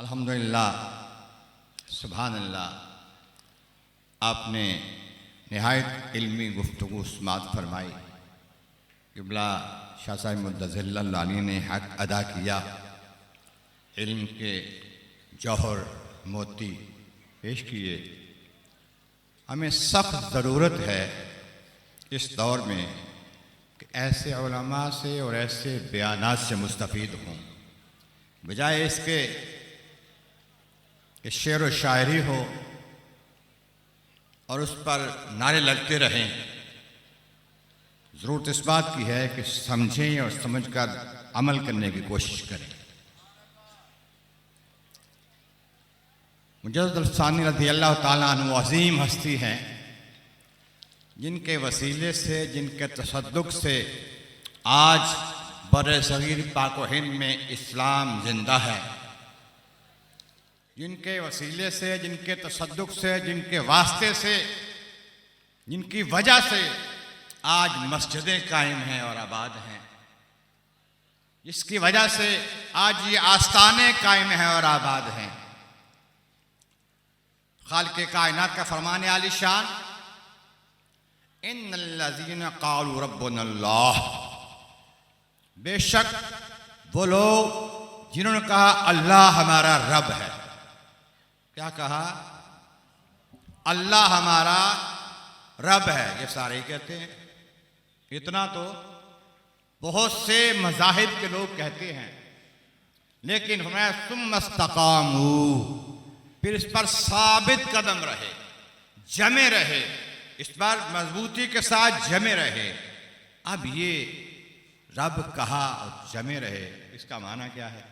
अल्हम्दुलिल्लाह, सुभान अल्लाह। आपने नहायत इल्मी गुफ्तगू समाअत फरमाई। क़िबला शाह साहब मुद्दज़िल्लल्लाहु अलैहि ने हक़ अदा किया। इल्म के जौहर मोती पेश किए। हमें सख्त ज़रूरत है इस दौर में कि ऐसे उलमा से और ऐसे बयानात से मुस्तफ़ीद हों, बजाय इसके कि शेर व शायरी हो और उस पर नारे लगते रहें। ज़रूरत इस बात की है कि समझें और समझकर अमल करने की कोशिश करें। मुजद्दिद अल-सानी रज़ियल्लाहु ताला अन्हु अज़ीम हस्ती हैं, जिनके वसीले से, जिनके तसद्दुक़ से आज बर-ए-सग़ीर पाक व हिंद में इस्लाम जिंदा है। जिनके वसीले से, जिनके तसद्दुक़ से, जिनके वास्ते से, जिनकी वजह से आज मस्जिदें कायम हैं और आबाद हैं, जिसकी वजह से आज ये आस्थाने कायम हैं और आबाद हैं। खालिक़े कायनात का फरमान आलिशान, इन्नल्लज़ीना क़ालू रब्बुनल्लाह, बेशक वो लोग जिन्होंने कहा अल्लाह हमारा रब है। क्या कहा? अल्लाह हमारा रब है। ये सारे ही कहते हैं। इतना तो बहुत से मज़ाहिब के लोग कहते हैं, लेकिन फरमाया सुम्मस्तक़ामू, फिर इस पर साबित कदम रहे, जमे रहे, इस पर मजबूती के साथ जमे रहे। अब ये रब कहा और जमे रहे, इसका माना क्या है?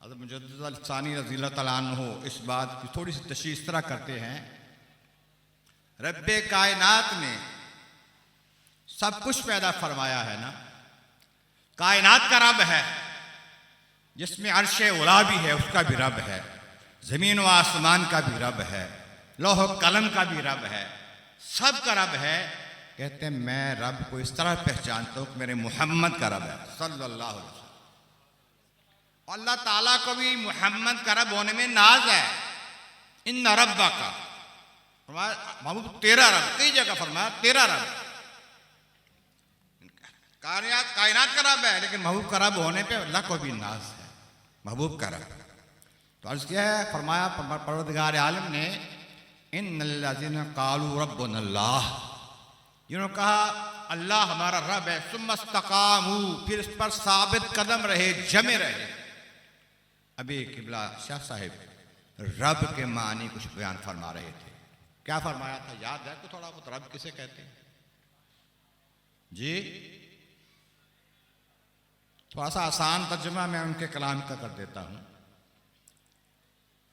हज़रत मुजद्दिद अल-सानी रज़ियल्लाहु ताला अन्हु इस बात की थोड़ी सी तशरीह इस तरह करते हैं, रब्बे कायनात ने सब कुछ पैदा फरमाया है ना, कायनात का रब है, जिसमें अर्शे उला भी है, उसका भी रब है, ज़मीन व आसमान का भी रब है, लौह कलम का भी रब है, सब का रब है। कहते हैं मैं रब को इस तरह पहचानता हूँ कि मेरे मोहम्मद का रब है सल्लल्लाहु अलैहि वसल्लम। अल्लाह ताला को भी मोहम्मद का रब होने में नाज है। इन्ना रब्बा का फरमाया, महबूब तेरा रब, कई जगह फरमाया तेरा रब। कायनात का रब है, लेकिन महबूब का रब होने पे अल्लाह को भी नाज है, महबूब का रब। तो अर्ज़ किया है, फरमाया परवरदिगार आलम ने, इन्नल्लज़ीना क़ालू रब्बुनल्लाह, जिन्होंने कहा अल्लाह हमारा रब है, सुम्मस्तक़ामू, फिर इस पर साबित कदम रहे, जमे रहे। अभी क़िबला शाह साहिब रब के मानी कुछ बयान फरमा रहे थे। क्या फरमाया था? याद है को थोड़ा बहुत? रब किसे कहते हैं जी? थोड़ा सा आसान तर्जुमा मैं उनके कलाम का कर देता हूँ।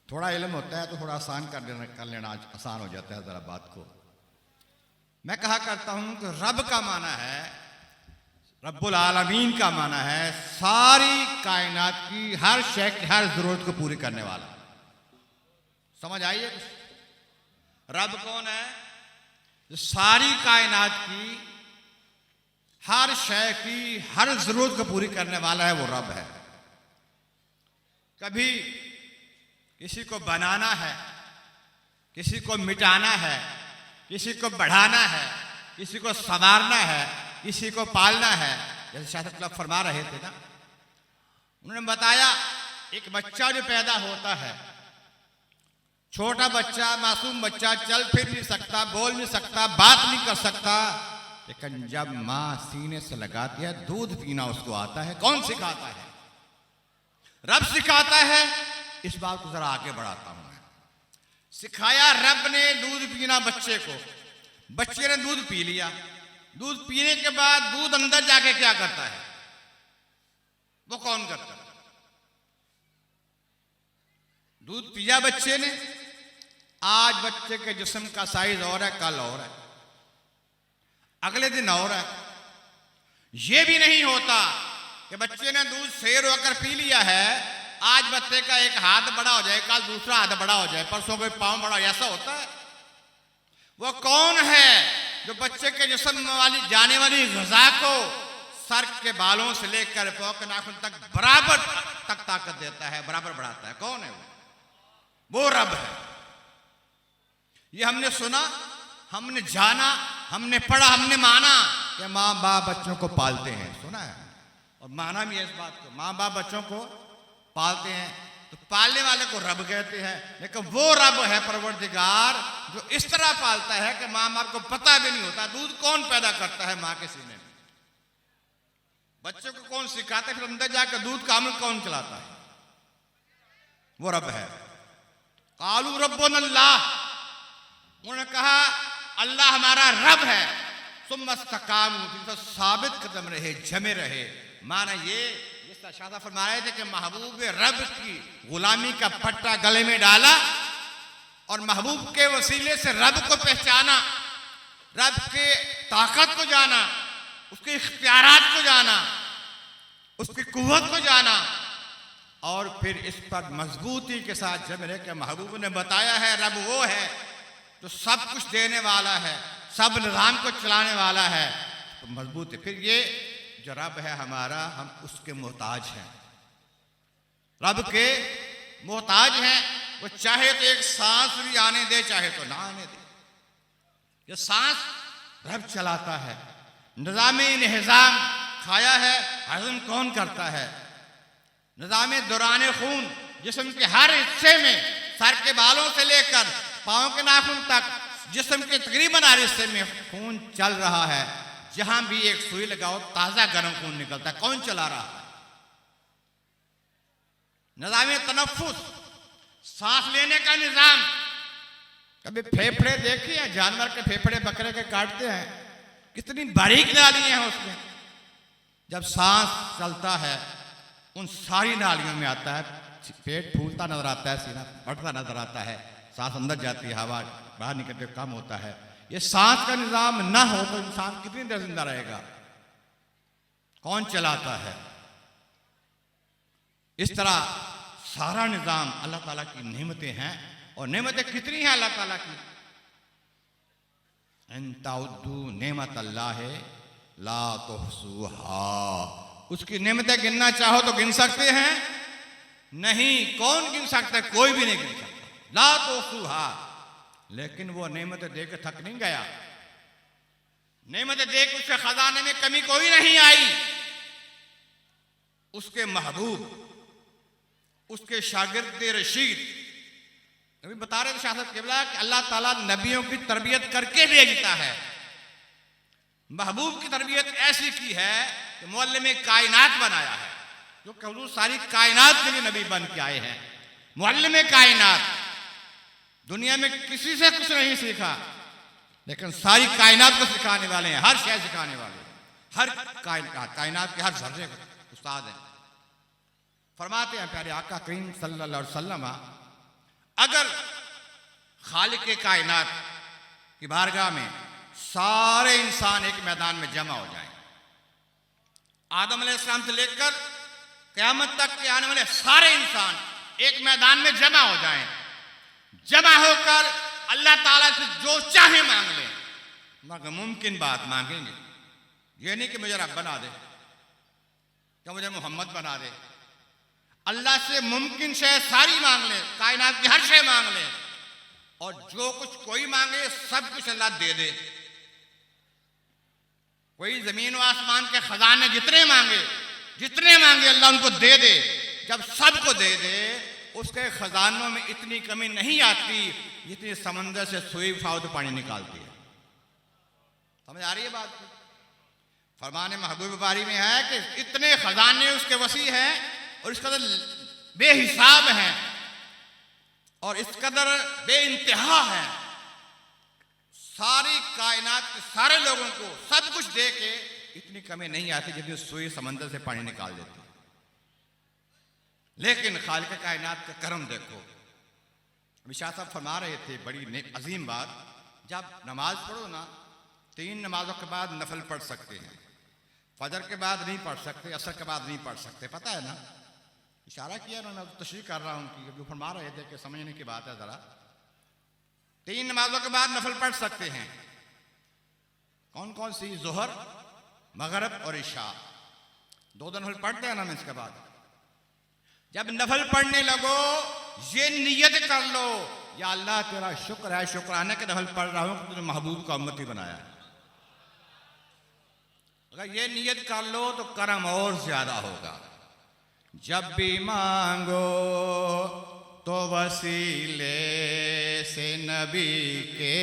थोड़ा इल्म होता है तो थोड़ा आसान कर लेना आसान हो जाता है ज़रा बात को। मैं कहा करता हूँ कि रब का माना है, रब्बुल आलमीन का माना है सारी कायनात की हर शय की हर ज़रूरत को पूरी करने वाला। समझ आइए कुछ? रब कौन है? जो सारी कायनात की हर शय की हर ज़रूरत को पूरी करने वाला है, वो रब है। कभी किसी को बनाना है, किसी को मिटाना है, किसी को बढ़ाना है, किसी को संवारना है, किसी को पालना है। जैसे शाह फरमा रहे थे ना, उन्होंने बताया एक बच्चा जो पैदा होता है, छोटा बच्चा, मासूम बच्चा, चल फिर नहीं सकता, बोल नहीं सकता, बात नहीं कर सकता, लेकिन जब माँ सीने से लगाती है दूध पीना उसको आता है। कौन सिखाता है? रब सिखाता है। इस बात को जरा आगे बढ़ाता हूं मैं। सिखाया रब ने दूध पीना बच्चे को। बच्चे ने दूध पी लिया। दूध पीने के बाद दूध अंदर जाके क्या करता है? वो कौन करता है? दूध पिया बच्चे ने। आज बच्चे के जिस्म का साइज और है, कल और है, अगले दिन और है। ये भी नहीं होता कि बच्चे ने दूध शेर होकर पी लिया है, आज बच्चे का एक हाथ बड़ा हो जाए, कल दूसरा हाथ बड़ा हो जाए, परसों कोई पांव बड़ा, ऐसा होता है? वो कौन है जो बच्चे के जिस्म वाली जाने वाली ग़िज़ा को सर के बालों से लेकर पांव के नाखून तक बराबर ताकत देता है, बराबर बढ़ाता है। कौन है वो रब है। ये हमने सुना, हमने जाना, हमने पढ़ा, हमने माना कि माँ बाप बच्चों को पालते हैं, सुना है और माना भी है इस बात को, माँ बाप बच्चों को पालते हैं, तो पालने वाले को रब कहते हैं। लेकिन वो रब है परवरदिगार जो इस तरह पालता है कि माँ बाप को पता भी नहीं होता दूध कौन पैदा करता है माँ के सीने में, बच्चे को कौन सिखाता है, फिर अंदर जाकर दूध का अमल कौन चलाता है, वो रब है। कालू रब्बुन अल्लाह, उन्होंने कहा अल्लाह हमारा रब है। सुम्मस्तकामू, तो साबित कदम रहे, जमे रहे। माना ये शादा फरमा रहे थे कि महबूब रब की गुलामी का पट्टा गले में डाला और महबूब के वसीले से रब को पहचाना, रब के ताकत को जाना, उसके इख्तियारात को जाना, उसकी कुव्वत को जाना और फिर इस पर मजबूती के साथ जम रहे कि महबूब ने बताया है रब वो है जो सब कुछ देने वाला है, सब निज़ाम को चलाने वाला है, तो मजबूत है। फिर ये जो रब है हमारा, हम उसके मोहताज हैं, रब के मोहताज हैं। वो चाहे तो एक सांस भी आने दे, चाहे तो ना आने दे। ये सांस रब चलाता है, निज़ाम इंहिज़ाम खाया है, हजम कौन करता है, निज़ाम दौरान खून जिस्म के हर हिस्से में, सर के बालों से लेकर पाँव के नाखून तक जिस्म के तकरीबन हर हिस्से में खून चल रहा है। जहां भी एक सुई लगाओ ताजा गर्म खून निकलता है, कौन चला रहा है? निज़ाम तनफ्फुस, सांस लेने का निज़ाम। कभी फेफड़े देखिए हैं, जानवर के फेफड़े बकरे के काटते हैं, कितनी बारीक नालियां हैं उसमें। जब सांस चलता है उन सारी नालियों में आता है, पेट फूलता नजर आता है, सीना बढ़ता नजर आता है, सांस अंदर जाती है, हवा बाहर निकलते कम होता है। ये सांस का निजाम ना हो तो इंसान कितनी देर जिंदा रहेगा? कौन चलाता है? इस तरह सारा निजाम अल्लाह ताला की नेमतें हैं। और नेमतें कितनी हैं अल्लाह ताला की? इन ताउद्दू नेमत अल्लाह है ला तुहसूहा, उसकी नेमतें गिनना चाहो तो गिन सकते हैं? नहीं, कौन गिन सकता है? कोई भी नहीं गिन सकता। ला तुहसूहा, लेकिन वो नेमत देकर थक नहीं गया, नेमत देख उसके खजाने में कमी कोई नहीं आई। उसके महबूब, उसके शागिर्द रशीद, अभी बता रहे थे शासक किबला कि अल्लाह ताला नबियों की तरबियत करके भेजता है। महबूब की तरबियत ऐसी की है कि मुअल्लिम कायनात बनाया है, जो कि हुजूर सारी कायनात के लिए नबी बन के आए हैं। मुअल्लिम कायनात, दुनिया में किसी से कुछ नहीं सीखा, लेकिन सारी कायनात को सिखाने वाले हैं, हर शय सिखाने वाले, हर कायनात के हर जर्रे को उस्ताद हैं। फरमाते हैं प्यारे आका करीम सल्लल्लाहु अलैहि वसल्लम, अगर खालिक कायनात की बारगाह में सारे इंसान एक मैदान में जमा हो जाएं, आदम अलैहिस्सलाम से लेकर क़यामत तक के आने वाले सारे इंसान एक मैदान में जमा हो जाएं, जमा होकर अल्लाह ताला से जो चाहे मांग ले, मगर मुमकिन बात मांगेंगे। ये नहीं कि मुझे रब बना दे, क्या मुझे मोहम्मद बना दे। अल्लाह से मुमकिन शय सारी मांग ले, कायनात की हर शय मांग ले, और जो कुछ कोई मांगे सब कुछ अल्लाह दे दे। कोई जमीन व आसमान के खजाने जितने मांगे अल्लाह उनको दे दे। जब सबको दे दे, उसके खजानों में इतनी कमी नहीं आती जितनी समंदर से सुई फाउद पानी निकालती है। समझ आ रही है बात? फरमाने महबूब बारी में है कि इतने खजाने उसके वसी हैं और इस कदर बेहिसाब हैं और इस कदर बेइंतहा हैं, सारी कायनात के सारे लोगों को सब कुछ दे के इतनी कमी नहीं आती जितनी सुई समंदर से पानी निकाल देती। लेकिन खालिक कायनात का करम देखो। अभी शाह साहब फरमा रहे थे बड़ी अजीम बात, जब नमाज पढ़ो ना, 3 नमाजों के बाद नफल पढ़ सकते हैं, फजर के बाद नहीं पढ़ सकते, असर के बाद नहीं पढ़ सकते, पता है ना? इशारा किया उन्होंने, तशरीह कर रहा हूं कि जो फरमा रहे थे कि समझने की बात है जरा। 3 नमाजों के बाद नफल पढ़ सकते हैं। कौन कौन सी? जोहर, मगरिब और इशा, 2 नफल पढ़ते हैं ना इसके बाद। जब नफल पढ़ने लगो ये नियत कर लो, या अल्लाह तेरा शुक्र है, शुक्राना के नफल पढ़ रहा हूं कि तूने महबूब का उम्मती बनाया। अगर ये नियत कर लो तो करम और ज्यादा होगा। जब भी मांगो तो वसीले से नबी के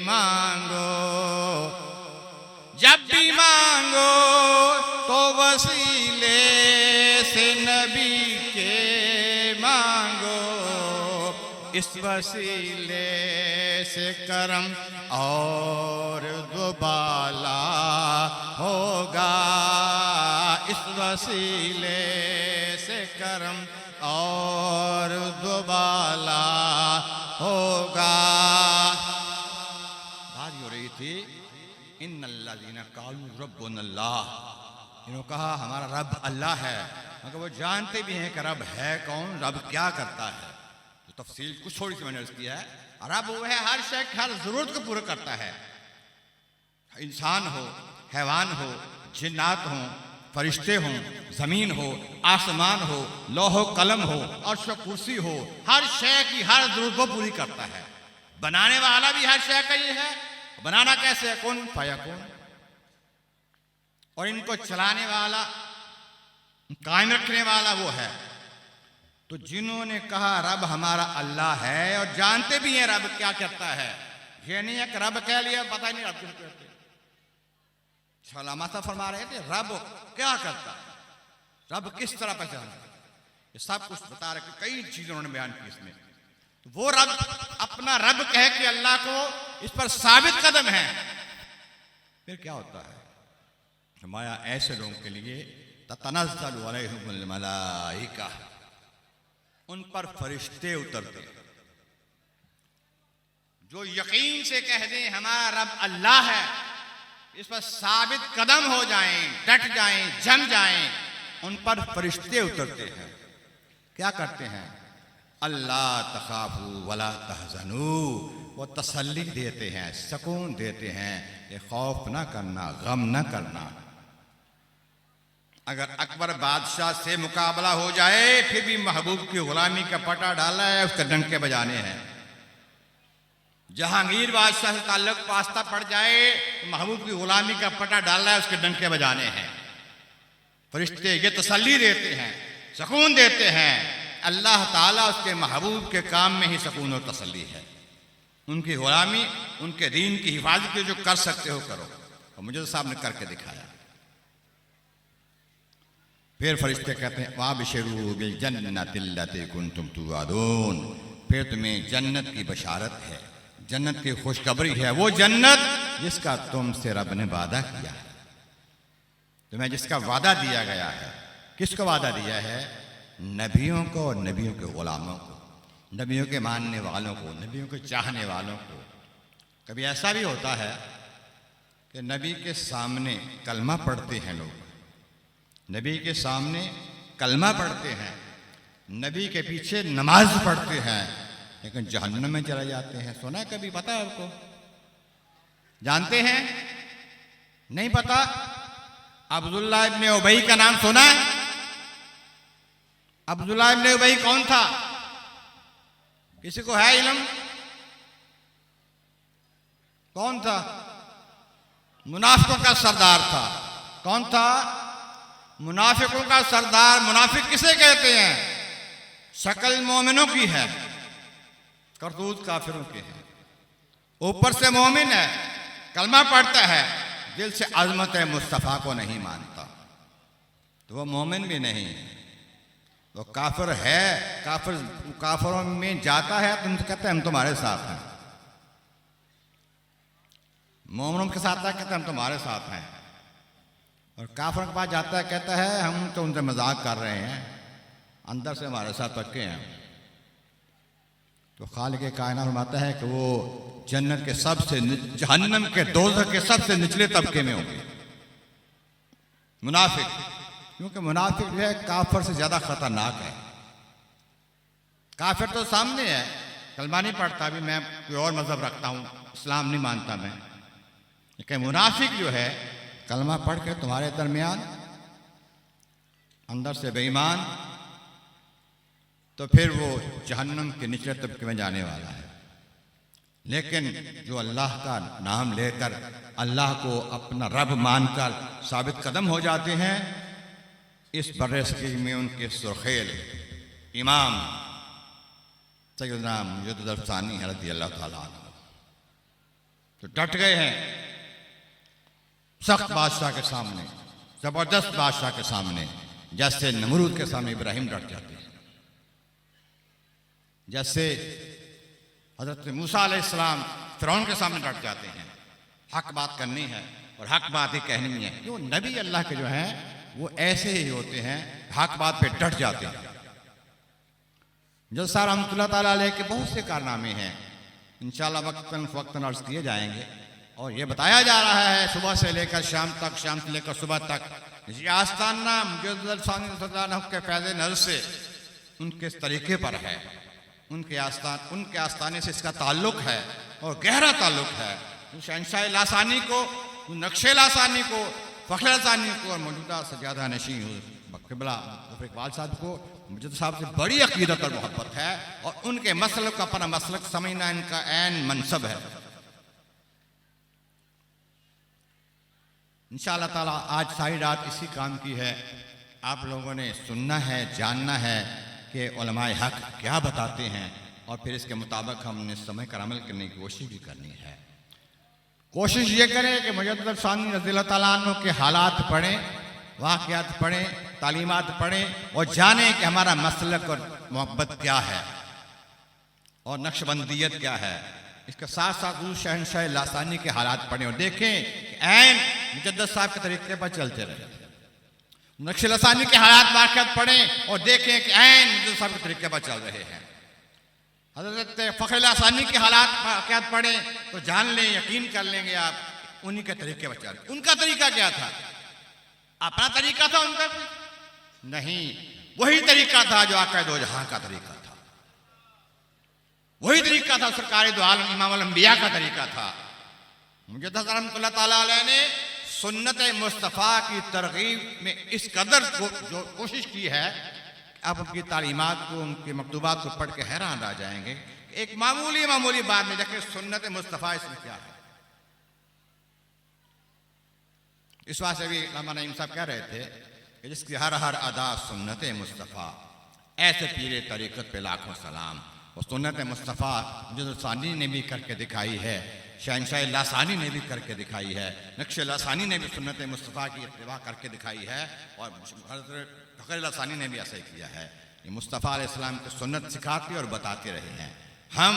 मांगो, जब भी मांगो तो वसीले से नबी के मांगो, इस वसीले से करम और दुबाला होगा, इस वसीले से करम और दुबाला होगा। बात हो रही थी इन्नल्लाज़ीना क़ालू रब्बुनल्लाह, इन्होंने कहा हमारा रब अल्लाह है, मगर वो जानते भी हैं कि रब है कौन, रब क्या करता है। तो तफसील कुछ थोड़ी सी मैंने अर्ज़ किया है। रब वो है हर शय हर जरूरत को पूरा करता है। इंसान हो, हैवान हो, जिन्नात हो, फरिश्ते हों, जमीन हो, आसमान हो, लौह कलम हो, अर्श कुर्सी हो, हर शय की हर जरूरत को पूरी करता है। बनाने वाला भी हर शय का ये है। बनाना कैसे है? कौन फयकून। और इनको चलाने वाला, कायम रखने वाला वो है। तो जिन्होंने कहा रब हमारा अल्लाह है और जानते भी हैं रब क्या करता है, ये नहीं है कि रब कह लिया पता ही नहीं रब किसको कहते। सलामत फरमा रहे थे रब क्या करता, रब किस तरह पहचाना, ये सब कुछ बता रहे। कई चीजें उन्होंने बयान की इसमें। तो वो रब अपना रब कह के अल्लाह को इस पर साबित कदम है। फिर क्या होता है? फरमाया ऐसे लोगों के लिए ततनज़्ज़लु अलैहिमुल मलाइका, उन पर फरिश्ते उतरते जो यकीन से कह दें हमारा रब अल्लाह है, इस पर साबित कदम हो जाएं, डट जाएं, जम जाएं, उन पर फरिश्ते उतरते हैं। क्या करते हैं? अल्लाह तखाफू वला तहज़नू, वो तसल्ली देते हैं, सुकून देते हैं कि खौफ ना करना, गम ना करना। अगर अकबर बादशाह से मुकाबला हो जाए फिर भी महबूब की गुलामी का पटा डाला है, उसके डंके बजाने हैं। जहांगीर बादशाह से ताल्लुक पास्ता पड़ जाए तो महबूब की गुलामी का पटा डाला है, उसके डंके बजाने हैं। फरिश्ते ये तसल्ली देते हैं, सुकून देते हैं। अल्लाह ताला उसके महबूब के काम में ही सुकून और तसल्ली है। उनकी गुलामी, उनके दीन की हिफाजत जो कर सकते हो करो, और मुझे तो साहब ने करके दिखाया। फिर फरिश्ते कहते हैं वाबशिरू बिल जन्नतिल्लती कुंतुम तुअदून, फिर तुम्हें जन्नत की बशारत है, जन्नत की खुशखबरी है, वो जन्नत जिसका तुमसे रब ने वादा किया है, तुम्हें जिसका वादा दिया गया है। किसको वादा दिया है? नबियों को और नबियों के गुलामों को, नबियों के मानने वालों को, नबियों के चाहने वालों को। कभी ऐसा भी होता है कि नबी के सामने कलमा पढ़ते हैं लोग, नबी के सामने कलमा पढ़ते हैं, नबी के पीछे नमाज पढ़ते हैं, लेकिन जहन्नम में चले जाते हैं। सुना है कभी? पता है आपको? जानते हैं? नहीं पता? अब्दुल्लाह इब्ने उबई का नाम सुना है? अब्दुल्लाह इब्ने उबई कौन था? किसी को है इल्म? कौन था? मुनाफिकों का सरदार था। कौन था? मुनाफिकों का सरदार। मुनाफिक किसे कहते हैं? शक्ल मोमिनों की है, करतूत काफिरों की है। ऊपर से मोमिन है, कलमा पढ़ता है, दिल से अज़मत मुस्तफ़ा को नहीं मानता, तो वो मोमिन भी नहीं, वो काफिर है। काफिरों में जाता है तो उनसे कहते हैं हम तुम्हारे साथ हैं। मोमिनों के साथ है, कहते हैं हम तुम्हारे साथ हैं। और काफिरों के पास जाता है, कहता है हम तो उनसे मजाक कर रहे हैं, अंदर से हमारे साथ पक्के हैं। तो खालिक कायनात फरमाता है कि वो जन्नत के सबसे, जहन्नम के, दोज़ख के सबसे निचले तबके में होंगे मुनाफिक, क्योंकि मुनाफिक जो है काफिर से ज्यादा खतरनाक है। काफिर तो सामने है, कलमा नहीं पढ़ता, भी मैं कोई और मजहब रखता हूँ, इस्लाम नहीं मानता मैं, लेकिन मुनाफिक जो है कलमा पढ़ के तुम्हारे दरमियान अंदर से बेईमान, तो फिर वो जहन्नम के निचले तबके में जाने वाला है। लेकिन जो अल्लाह का नाम लेकर अल्लाह को अपना रब मानकर साबित कदम हो जाते हैं, इस बरसगी में उनके सुरखेल इमाम सैयदना मुजद्दिद अल-सानी रज़ियल्लाहु ताला अन्हु तो डट गए हैं सख्त बादशाह के सामने, जबरदस्त बादशाह के सामने, जैसे नमरूद के सामने इब्राहिम डट जाते हैं, जैसे हजरत मूसा अलैहिस्सलाम फिरौन के सामने डट जाते हैं। हक बात करनी है और हक बात ही कहनी है। जो नबी अल्लाह के जो हैं वो ऐसे ही होते हैं, हक बात पे डट जाते हैं। जलसा रहमतुल्लाह ताला अलैह के बहुत से कारनामे हैं, इंशाअल्लाह वक्तन फवक्तन अर्ज किए जाएंगे। और ये बताया जा रहा है सुबह से लेकर शाम तक, शाम से लेकर सुबह तक, ये आस्ताना मुजद्दिद अल-सानी रज़ियल्लाहु अन्हु के फैज़ नज़र से उनके तरीके पर है, उनके आस्थाने से इसका ताल्लुक है और गहरा ताल्लुक है। शहंशाह लासानी को, नक्शे लासानी को, फ़ख्र लासानी को और मौजूदा सज्जादा नशीं क़िबला ज़फ़र इक़बाल साहब को मुजद्दिद साहब से बड़ी अक़ीदत और मोहब्बत है और उनके मसलक का अपना मसलक समझना इनका ऐन मनसब है। इंशाअल्लाह ताला आज सारी रात इसी काम की है। आप लोगों ने सुनना है, जानना है कि उलमाए हक क्या बताते हैं और फिर इसके मुताबिक हमने समय कर अमल करने की कोशिश भी करनी है। कोशिश ये करें कि मुजद्दिद अल-सानी रज़ियल्लाहु ताला अन्हु के हालात पढ़ें, वाक़यात पढ़ें, तालीमात पढ़ें और जानें कि हमारा मसलक और मोहब्बत क्या है और नक्शबंदियत क्या है। इसके साथ साथ शहंशाह लासानी के हालात पढ़ें और देखें कि ऐन मुजद्दिद साहब के तरीके पर चलते रहे। नक्शे लासानी के हालात वाक़यात पढ़ें और देखें कि ऐन मुजद्दिद साहब के तरीके पर चल रहे हैं। हज़रत फ़ख्र लासानी के हालात वाक़यात पढ़ें तो जान लें, यकीन कर लेंगे आप उन्हीं के तरीके पर चल। उनका तरीका क्या था? अपना तरीका था उनका? नहीं, वही तरीका था जो आक़ा दो जहां का तरीका था, वही तरीका था सरकार दो आलम इमाम अल-अंबिया का तरीका था। मुजद्दिद रहमतुल्लाह ताला अलैह ने सुन्नत मुस्तफ़ा की तरगीब में इस कदर को जो कोशिश की है, आप उनकी तालीमात को, उनके मकतूबात को पढ़ के हैरान रह जाएंगे। एक मामूली बात में देखें सुन्नत मुस्तफ़ा इसमें क्या है। इस बात से भी अल्लामा नईम साहब कह रहे थे कि जिसकी हर हर अदा सुन्नत मुस्तफ़ा, ऐसे पीरे तरीक़त पे लाखों सलाम। और सुन्नत मुस्तफ़ा मुजद्दिद सानी ने भी करके दिखाई है, शहंशाह लासानी ने भी करके दिखाई है, नक्शे लासानी ने भी सुन्नत मुस्तफ़ा की इत्तिबा करके दिखाई है और फ़ख्र लासानी ने भी ऐसा ही किया है। ये मुस्तफ़ा अलैहिस्सलाम की सुन्नत सिखाते और बताते रहे हैं। हम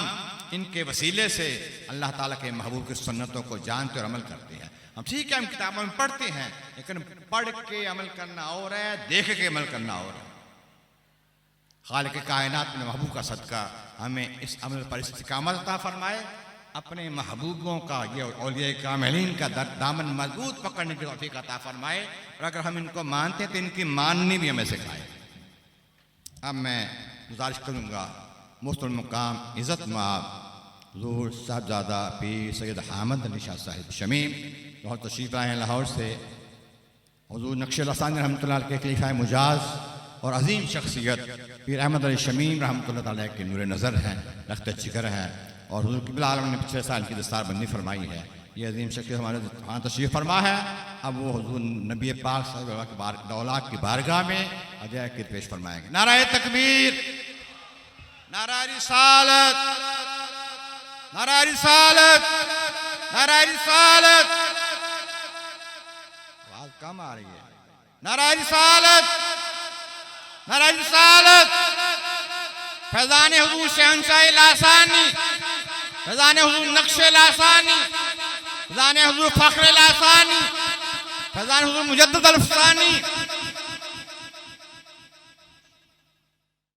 इनके वसीले से अल्लाह ताला के महबूब की सुन्नतों को जानते और अमल करते हैं। हम ठीक है, हम किताबों में पढ़ते हैं, लेकिन पढ़ के अमल करना और है, देख के अमल करना और है। खालिक कायनात में महबूब का सदका हमें इस अमल पर इस्तिकामत अता फरमाए। अपने महबूबों का ये औलिया कामिलीन का दामन मजबूत पकड़ने की तौफीक अता फरमाए और अगर हम इनको मानते हैं तो इनकी माननी भी हमें सिखाए। अब मैं गुजारिश करूँगा मुफ्तुल मुकाम इज़्ज़त माब हुज़ूर साहबजादा पीर सैयद हामिद अली शाह साहिब शमीम बहुत तशरीफ़ लाए हैं लाहौर से। हुज़ूर नक्शे लासानी रहमतुल्लाह अलैह के खलीफा मुजाज और अजीम शख्सियत पीर अहमद अली शमीम रहमतुल्लाह अलैह के नूर नज़र हैं, रख्त जिगर हैं और हुज़ूर क़िबला आलम ने पिछले साल की दस्तारबंदी फरमाई है। ये अजीम शख्सियत हमारे वहाँ तशरीफ़ फरमा है। अब वो हुज़ूर नबी पाक सल्लल्लाहु अलैहि की बारगाह में अजय के पेश फरमाएंगे। नाराए तकबीर, नाराए रिसालत, नाराए रिसालत, नाराए रिसालत। आवाज़ कम आ रही है। नाराए रिसालत, नाराए रिसालत। फैज़ान हुज़ूर शहंशाह लासानी, फैज़ान हुज़ूर नक्शे लासानी, फैज़ान हुज़ूर फ़ख्र लासानी, फैज़ान हुज़ूर मुजद्दिद अल-सानी।